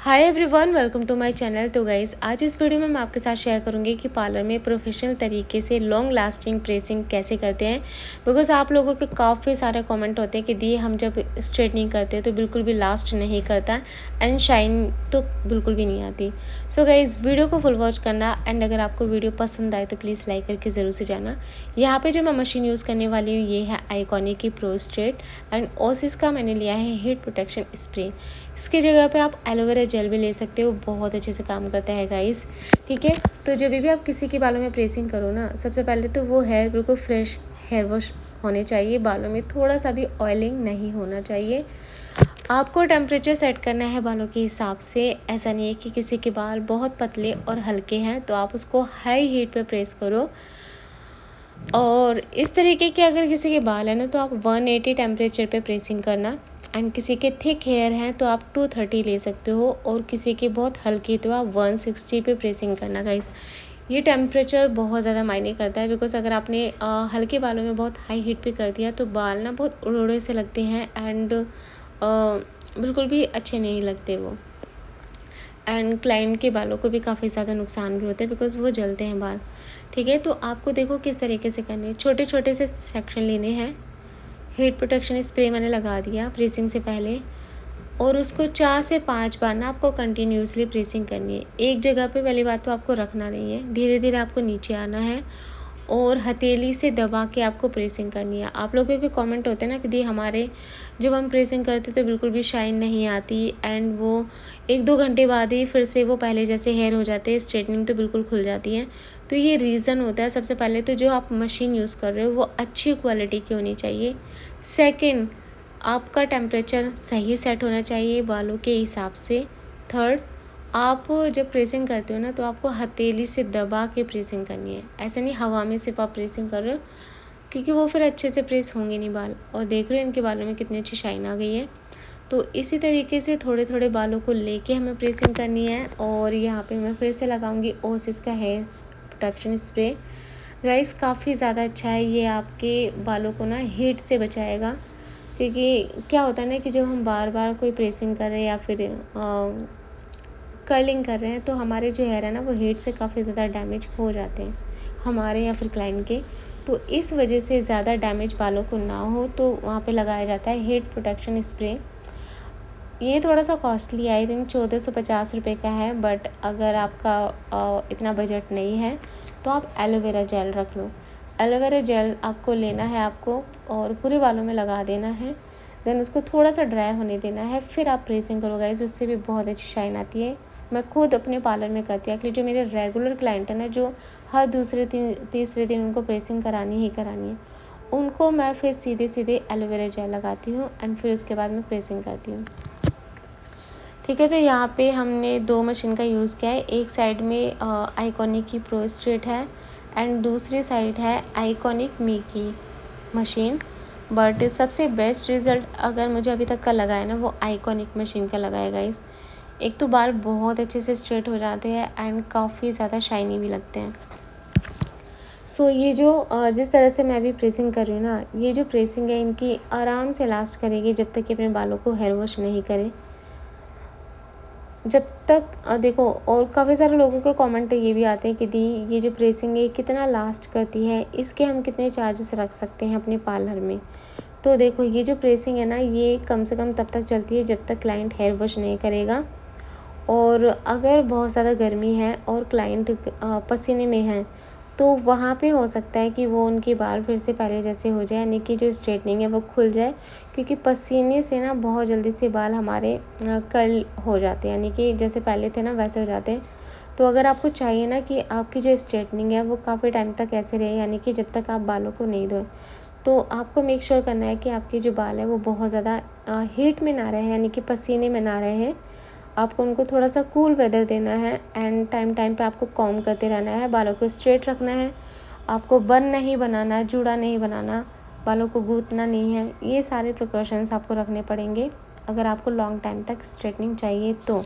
Hi everyone, welcome to my channel. तो guys, आज इस वीडियो में मैं आपके साथ शेयर करूंगी कि पार्लर में प्रोफेशनल तरीके से लॉन्ग लास्टिंग प्रेसिंग कैसे करते हैं। बिकॉज आप लोगों के काफ़ी सारे कमेंट होते हैं कि दी हम जब स्ट्रेटनिंग करते हैं तो बिल्कुल भी लास्ट नहीं करता एंड शाइन तो बिल्कुल भी नहीं आती। सो गाइज़, वीडियो को फुल वॉच करना एंड अगर आपको वीडियो पसंद आए तो प्लीज़ लाइक करके ज़रूर से जाना। यहाँ पर जो मैं मशीन यूज़ करने वाली हूँ ये है आइकॉनिक की प्रो स्ट्रेट एंड ओसिस का मैंने लिया है हीट प्रोटेक्शन स्प्रे। इसकी जगह पे आप एलोवेरा जेल भी ले सकते हो, बहुत अच्छे से काम करता है गाइस। ठीक है, तो जब भी आप किसी के बालों में प्रेसिंग करो ना, सबसे पहले तो वो हेयर बिल्कुल फ्रेश हेयर वॉश होने चाहिए। बालों में थोड़ा सा भी ऑयलिंग नहीं होना चाहिए। आपको टेम्परेचर सेट करना है बालों के हिसाब से। ऐसा नहीं है कि किसी के बाल बहुत पतले और हल्के हैं तो आप उसको हाई हीट पे प्रेस करो। और इस तरीके के अगर किसी के बाल है ना तो आप 180 टेम्परेचर पे प्रेसिंग करना। एंड किसी के थिक हेयर हैं तो आप 230 ले सकते हो, और किसी के बहुत हल्की तो आप 160 पे प्रेसिंग करना गाइस। ये टेम्परेचर बहुत ज़्यादा मायने करता है, बिकॉज अगर आपने हल्के बालों में बहुत हाई हीट पे कर दिया तो बाल ना बहुत उड़े से लगते हैं एंड बिल्कुल भी अच्छे नहीं लगते वो। एंड क्लाइंट के बालों को भी काफ़ी ज़्यादा नुकसान भी होता है बिकॉज वो जलते हैं बाल। ठीक है, तो आपको देखो किस तरीके से करने हैं। छोटे छोटे से सेक्शन लेने हैं। हीट प्रोटेक्शन स्प्रे मैंने लगा दिया प्रेसिंग से पहले, और उसको 4 से 5 बार ना आपको कंटिन्यूसली प्रेसिंग करनी है। एक जगह पे पहली बात तो आपको रखना नहीं है, धीरे धीरे आपको नीचे आना है और हथेली से दबा के आपको प्रेसिंग करनी है। आप लोगों के कमेंट होते हैं ना कि दी हमारे जब हम प्रेसिंग करते तो बिल्कुल भी शाइन नहीं आती एंड वो 1-2 घंटे बाद ही फिर से वो पहले जैसे हेयर हो जाते हैं, स्ट्रेटनिंग तो बिल्कुल खुल जाती है। तो ये रीज़न होता है। सबसे पहले तो जो आप मशीन यूज़ कर रहे हो वो अच्छी क्वालिटी की होनी चाहिए। सेकंड, आपका टेम्परेचर सही सेट होना चाहिए बालों के हिसाब से। थर्ड, आप जब प्रेसिंग करते हो ना तो आपको हथेली से दबा के प्रेसिंग करनी है। ऐसा नहीं हवा में सिर्फ आप प्रेसिंग कर रहे हो, क्योंकि वो फिर अच्छे से प्रेस होंगे नहीं बाल। और देख रहे हो इनके बालों में कितनी अच्छी शाइन आ गई है। तो इसी तरीके से थोड़े थोड़े बालों को लेके हमें प्रेसिंग करनी है। और यहाँ पे मैं फिर से लगाऊंगी ओसिस का हेयर प्रोटेक्शन स्प्रे। गाइस, काफ़ी ज़्यादा अच्छा है ये, आपके बालों को ना हीट से बचाएगा। क्योंकि क्या होता है ना कि जब हम बार बार कोई प्रेसिंग कर रहे हैं या फिर कर्लिंग कर रहे हैं तो हमारे जो हेयर है ना वो हीट से काफ़ी ज़्यादा डैमेज हो जाते हैं हमारे या फिर क्लाइंट के। तो इस वजह से ज़्यादा डैमेज बालों को ना हो तो वहाँ पे लगाया जाता है हीट प्रोटेक्शन स्प्रे। ये थोड़ा सा कॉस्टली आई थिंक 1450 रुपये का है, बट अगर आपका इतना बजट नहीं है तो आप एलोवेरा जेल रख लो। एलोवेरा जेल आपको लेना है आपको और पूरे बालों में लगा देना है। देन उसको थोड़ा सा ड्राई होने देना है, फिर आप प्रेसिंग करो गाइस, उससे भी बहुत अच्छी शाइन आती है। मैं खुद अपने पार्लर में करती हूँ। एक्चुअली जो मेरे रेगुलर क्लाइंट है ना, जो हर दूसरे तीसरे दिन उनको प्रेसिंग करानी ही करानी है, उनको मैं फिर सीधे सीधे एलोवेरा जेल लगाती हूँ एंड फिर उसके बाद मैं प्रेसिंग करती हूँ। ठीक है, तो यहाँ पे हमने 2 मशीन का यूज़ किया है। एक साइड में आइकॉनिक की प्रो स्ट्रेट है एंड दूसरी साइड है आइकॉनिक मी की मशीन। बट सबसे बेस्ट रिज़ल्ट अगर मुझे अभी तक का लगा है ना वो आइकॉनिक मशीन का लगा है गाइस। एक तो बाल बहुत अच्छे से स्ट्रेट हो जाते हैं एंड काफ़ी ज़्यादा शाइनी भी लगते हैं। सो ये जो जिस तरह से मैं अभी प्रेसिंग कर रही हूँ ना, ये जो प्रेसिंग है इनकी आराम से लास्ट करेगी जब तक कि अपने बालों को हेयर वॉश नहीं करे। जब तक देखो, और काफ़ी सारे लोगों के कमेंट ये भी आते हैं कि दी ये जो प्रेसिंग है कितना लास्ट करती है, इसके हम कितने चार्जेस रख सकते हैं अपने पार्लर में। तो देखो, ये जो प्रेसिंग है ना ये कम से कम तब तक चलती है जब तक क्लाइंट हेयर वॉश नहीं करेगा। और अगर बहुत ज़्यादा गर्मी है और क्लाइंट पसीने में है तो वहाँ पे हो सकता है कि वो उनके बाल फिर से पहले जैसे हो जाए, यानी कि जो स्ट्रेटनिंग है वो खुल जाए। क्योंकि पसीने से ना बहुत जल्दी से बाल हमारे कर्ल हो जाते हैं, यानी कि जैसे पहले थे ना वैसे हो जाते हैं। तो अगर आपको चाहिए ना कि आपकी जो स्ट्रेटनिंग है वो काफ़ी टाइम तक ऐसे रहे, यानी कि जब तक आप बालों को नहीं धोएं, तो आपको मेक श्योर करना है कि आपके जो बाल है वो बहुत ज़्यादा हीट में ना रहे, यानी कि पसीने में ना रहे। आपको उनको थोड़ा सा कूल वेदर देना है एंड टाइम टाइम पे आपको कॉम्ब करते रहना है, बालों को स्ट्रेट रखना है। आपको बन नहीं बनाना, जूड़ा नहीं बनाना, बालों को गूंथना नहीं है। ये सारे प्रिकॉशंस आपको रखने पड़ेंगे अगर आपको लॉन्ग टाइम तक स्ट्रेटनिंग चाहिए तो।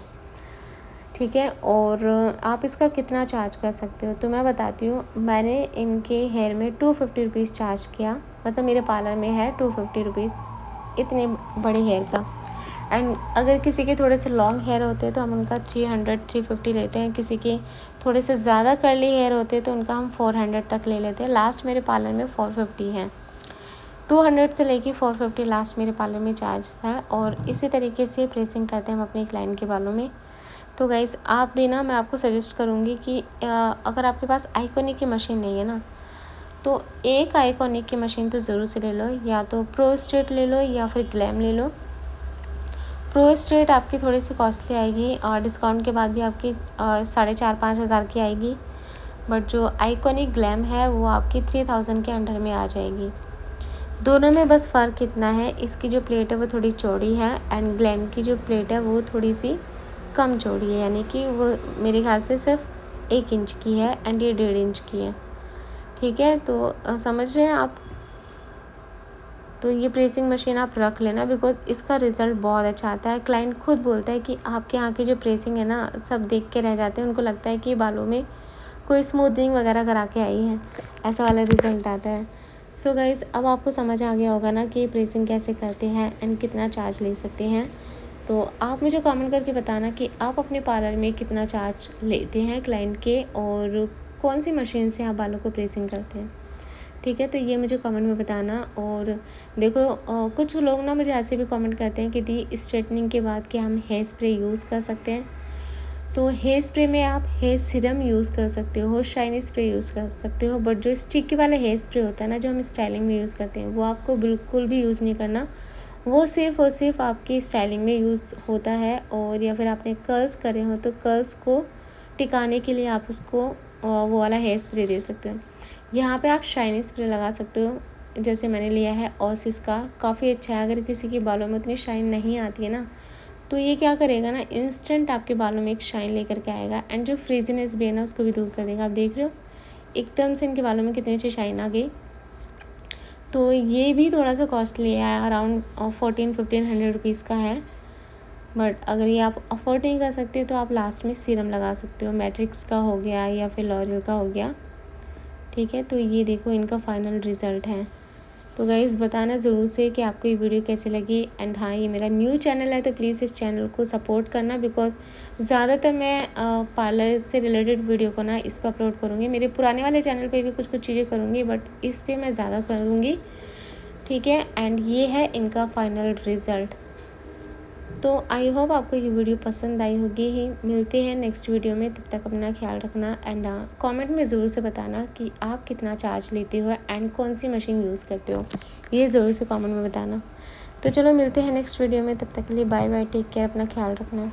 ठीक है, और आप इसका कितना चार्ज कर सकते हो तो मैं बताती हूँ। मैंने इनके हेयर में 250 रुपीज़ चार्ज किया, मतलब मेरे पार्लर में है 250 रुपीज़ इतने बड़े हेयर का। एंड अगर किसी के थोड़े से लॉन्ग हेयर होते हैं तो हम उनका 300-350 लेते हैं। किसी के थोड़े से ज़्यादा कर्ली हेयर होते हैं तो उनका हम 400 तक ले लेते हैं। लास्ट मेरे पार्लर में 450 है। 200 से लेके 450 लास्ट मेरे पार्लर में चार्ज है। और इसी तरीके से प्रेसिंग करते हैं हम अपने क्लाइंट के बालों में। तो गाइज़ आप भी ना, मैं आपको सजेस्ट करूँगी कि अगर आपके पास आइकॉनिक की मशीन नहीं है ना, तो एक आइकॉनिक की मशीन तो ज़रूर से ले लो। या तो प्रो स्ट्रेट ले लो या फिर ग्लैम ले लो। प्रो स्ट्रेट आपकी थोड़ी सी कॉस्टली आएगी और डिस्काउंट के बाद भी आपकी 4,500-5 हज़ार की आएगी। बट जो आइकॉनिक ग्लैम है वो आपकी 3000 के अंडर में आ जाएगी। दोनों में बस फ़र्क इतना है, इसकी जो प्लेट है वो थोड़ी चौड़ी है एंड ग्लैम की जो प्लेट है वो थोड़ी सी कम चौड़ी है, यानी कि वो मेरे ख्याल से सिर्फ 1 इंच की है एंड ये 1.5 इंच की है। ठीक है, तो समझ रहे हैं आप। तो ये प्रेसिंग मशीन आप रख लेना, बिकॉज़ इसका रिज़ल्ट बहुत अच्छा आता है। क्लाइंट खुद बोलता है कि आपके यहाँ की जो प्रेसिंग है ना, सब देख के रह जाते हैं। उनको लगता है कि बालों में कोई स्मूथनिंग वगैरह करा के आई है, ऐसा वाला रिज़ल्ट आता है। सो गाइज़ अब आपको समझ आ गया होगा ना कि प्रेसिंग कैसे करते हैं एंड कितना चार्ज ले सकते हैं। तो आप मुझे कमेंट करके बताना कि आप अपने पार्लर में कितना चार्ज लेते हैं क्लाइंट के और कौन सी मशीन से आप बालों को प्रेसिंग करते हैं। ठीक है, तो ये मुझे कमेंट में बताना। और देखो कुछ लोग ना मुझे ऐसे भी कमेंट करते हैं कि दी स्ट्रेटनिंग के बाद क्या हम हेयर स्प्रे यूज़ कर सकते हैं। तो हेयर स्प्रे में आप हेयर सीरम यूज़ कर सकते हो, शाइनी स्प्रे यूज़ कर सकते हो। बट जो स्टिक वाला हेयर स्प्रे होता है ना, जो हम स्टाइलिंग में यूज़ करते हैं, वो आपको बिल्कुल भी यूज़ नहीं करना। वो सिर्फ़ और सिर्फ आपकी स्टाइलिंग में यूज़ होता है। और या फिर आपने कर्ल्स करे हो तो कर्ल्स को टिकाने के लिए आप उसको वो वाला हेयर स्प्रे दे सकते हो। यहाँ पे आप शाइनी स्प्रे लगा सकते हो, जैसे मैंने लिया है ओसिस का, काफ़ी अच्छा है। अगर किसी के बालों में उतनी शाइन नहीं आती है ना, तो ये क्या करेगा ना, इंस्टेंट आपके बालों में एक शाइन लेकर के आएगा एंड जो फ्रीजीनेस भी है ना उसको भी दूर कर देगा। आप देख रहे हो एकदम से इनके बालों में कितनी अच्छी शाइन आ गई। तो ये भी थोड़ा सा कॉस्टली है, अराउंड 1400-1500 रुपीज़ का है। बट अगर ये आप अफोर्ड नहीं कर सकते तो आप लास्ट में सीरम लगा सकते हो, मैट्रिक्स का हो गया या फिर लॉरियल का हो गया। ठीक है, तो ये देखो इनका फाइनल रिज़ल्ट है। तो गाइज़ बताना ज़रूर से कि आपको ये वीडियो कैसी लगी। एंड हाँ, ये मेरा न्यू चैनल है तो प्लीज़ इस चैनल को सपोर्ट करना, बिकॉज़ ज़्यादातर मैं पार्लर से रिलेटेड वीडियो को ना इस पर अपलोड करूँगी। मेरे पुराने वाले चैनल पे भी कुछ कुछ चीज़ें करूँगी, बट इस पर मैं ज़्यादा करूँगी। ठीक है, एंड ये है इनका फाइनल रिज़ल्ट। तो आई होप आपको ये वीडियो पसंद आई होगी ही। मिलते हैं नेक्स्ट वीडियो में, तब तक अपना ख्याल रखना। एंड कमेंट में ज़रूर से बताना कि आप कितना चार्ज लेते हो एंड कौन सी मशीन यूज़ करते हो, ये ज़रूर से कमेंट में बताना। तो चलो मिलते हैं नेक्स्ट वीडियो में, तब तक के लिए बाय बाय, टेक केयर, अपना ख्याल रखना।